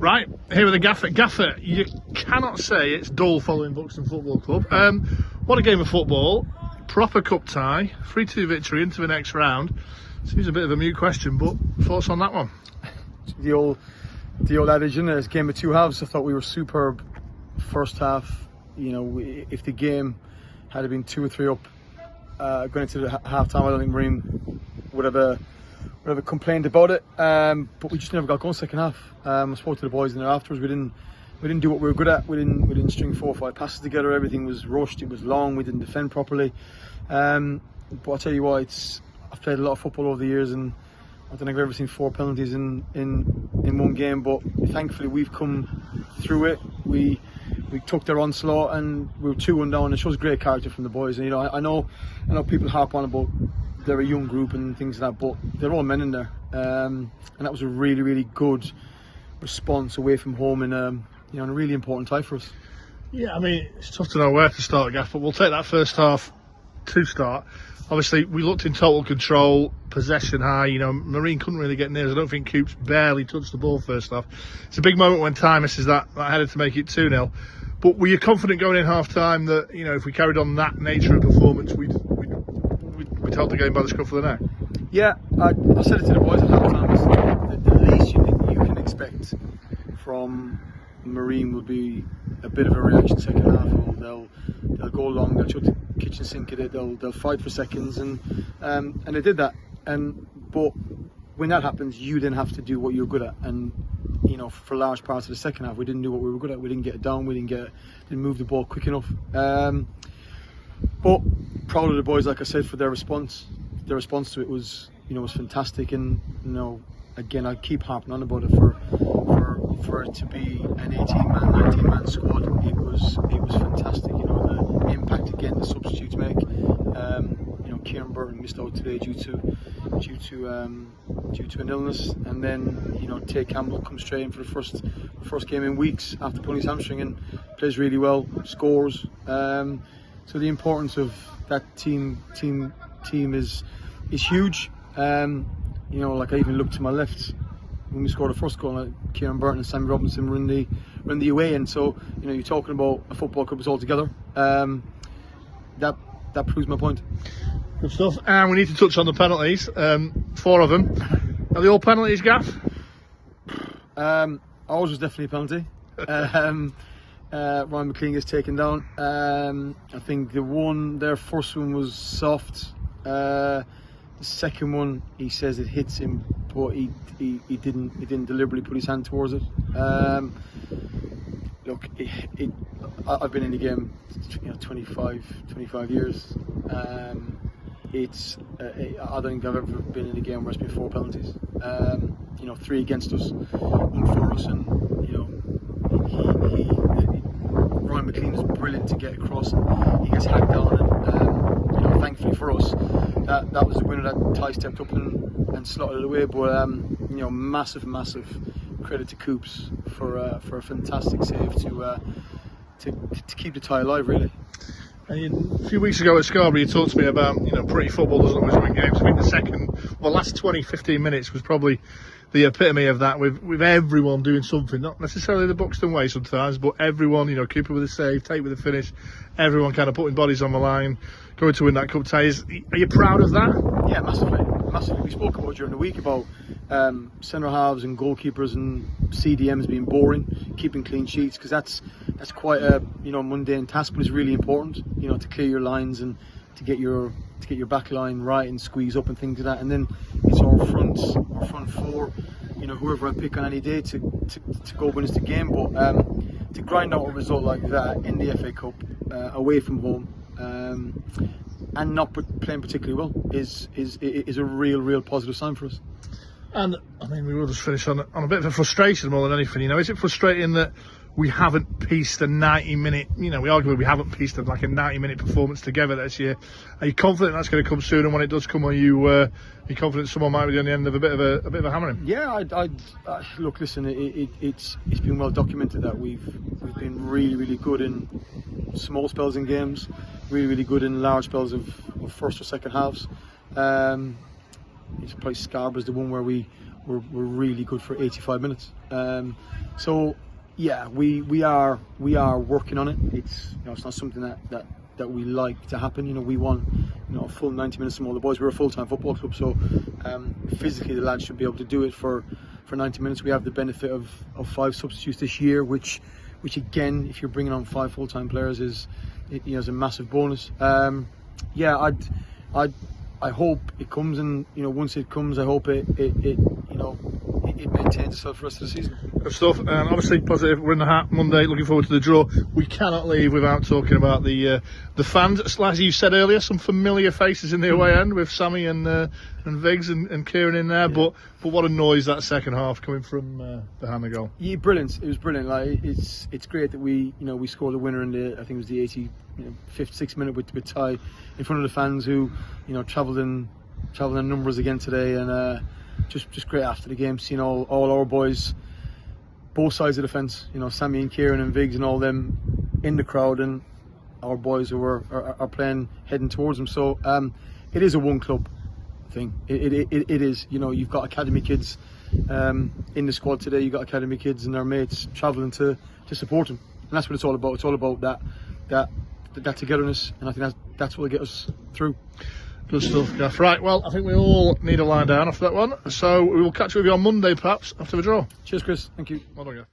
Right, here with the Gaffer. Gaffer, you cannot say it's dull following Buxton Football Club. What a game of football. Proper cup tie, 3-2 victory into the next round. Seems a bit of a mute question, but thoughts on that one? The old adage, isn't it? It's a game of two halves. I thought we were superb first half. You know, if the game had been 2 or 3 up going into the half time, I don't think Marine would have complained about it. But we just never got going second half. I spoke to the boys in there afterwards. We didn't do what we were good at. We didn't string 4 or 5 passes together. Everything was rushed. It was long. We didn't defend properly. But I'll tell you what, I've played a lot of football over the years, and I don't think I've ever seen 4 penalties in one game. But thankfully we've come through it. We took their onslaught and we were 2-1 down. It shows great character from the boys. And, you know, I know people harp on about they're a young group and things like that, but they're all men in there. And that was a really, really good response away from home in a really important tie for us. Yeah, I mean, it's tough to know where to start, Gaff, but we'll take that first half to start. Obviously, we looked in total control, possession high. You know, Marine couldn't really get near us. I don't think Coops barely touched the ball first half. It's a big moment when Ty misses that header to make it 2-0. But were you confident going in half time that, you know, if we carried on that nature of performance, we'd hold the game by the scruff of the neck? Yeah, I said it to the boys at half time. The least you can expect from Marine will be a bit of a reaction second half. They'll go along, they'll chuck the kitchen sink at it, they'll fight for seconds, and they did that. But when that happens, you then have to do what you're good at. And you know, for large parts of the second half, we didn't do what we were good at. We didn't get it down. We didn't move the ball quick enough. But proud of the boys, like I said, for their response. Their response to it was fantastic. And you know, again, I keep harping on about it for it to be an 18-man, 19-man squad. It was fantastic. You know, the impact again the substitutes make. Kieran Burton missed out today due to an illness, and then Tate Campbell comes straight in for the first game in weeks after pulling his hamstring and plays really well, scores. So the importance of that team is huge. Like I even looked to my left when we scored the first goal. Kieran Burton and Sammy Robinson were in the away end. So you're talking about a football club all together. That proves my point. Good stuff. And we need to touch on the penalties. 4 of them. Are they all penalties, Gaff? Ours was definitely a penalty. Ryan McLean gets taken down. I think their first one was soft. The second one, he says it hits him, but he didn't deliberately put his hand towards it. Look, I've been in the game 25 years. I don't think I've ever been in a game where it's been 4 penalties. 3 against us, 1 for us, and Ryan McLean is brilliant to get across, and he gets hacked down. And thankfully for us, that was the winner that Ty stepped up and slotted it away. But massive credit to Coops for a fantastic save to keep the tie alive, really. And a few weeks ago at Scarborough, you talked to me about, pretty football doesn't always win games. I think the last 20-15 minutes was probably the epitome of that, with everyone doing something, not necessarily the Buxton way sometimes, but everyone, Cooper with a save, Tate with a finish, everyone kind of putting bodies on the line, going to win that cup tie. Are you proud of that? Yeah, massively. We spoke about during the week about centre halves and goalkeepers and CDMs being boring, keeping clean sheets, because that's quite a mundane task, but it's really important, to clear your lines and to get your back line right and squeeze up and things like that. And then it's our front 4, whoever I pick on any day to go win us the game. But to grind out a result like that in the FA Cup away from home, and not playing particularly well is a real positive sign for us. And I mean, we will just finish on a bit of a frustration more than anything. Is it frustrating that we haven't pieced a 90-minute, we haven't pieced a 90-minute performance together this year? Are you confident that's going to come soon? And when it does come, are you confident someone might be on the end of a bit of a hammering? Yeah, I look, listen, it's been well documented that we've been really good in small spells in games, really good in large spells of first or second halves. It's probably Scarborough's the one where we were really good for 85 minutes. So yeah, we are working on it. It's it's not something that we like to happen. We want a full 90 minutes from all the boys. We're a full-time football club, so physically the lads should be able to do it for 90 minutes. We have the benefit of 5 substitutes this year, which again, if you're bringing on 5 full-time players, is a massive bonus. I hope it comes, and once it comes, I hope it maintains itself for the rest of the season. Good stuff, and obviously positive. We're in the hat Monday. Looking forward to the draw. We cannot leave without talking about the fans. As you said earlier, some familiar faces in the away end with Sammy and Viggs and Kieran in there. Yeah. But what a noise that second half coming from behind the goal. Yeah, brilliant. It was brilliant. Like it's great that we scored the winner in I think it was the 85th, 6th minute with Ty in front of the fans who travelled in numbers again today, and just great after the game, seeing all our boys, both sides of the fence, Sammy and Kieran and Viggs and all them in the crowd, and our boys who are playing, heading towards them. So it is a one club thing. It is. You've got academy kids in the squad today. You've got academy kids and their mates travelling to support them, and that's what it's all about. It's all about that togetherness, and I think that's what will get us through. Good stuff, Gaff. Right, well, I think we all need a line down after that one, so we will catch up with you on Monday perhaps after the draw. Cheers, Chris. Thank you. Well done, Gaff.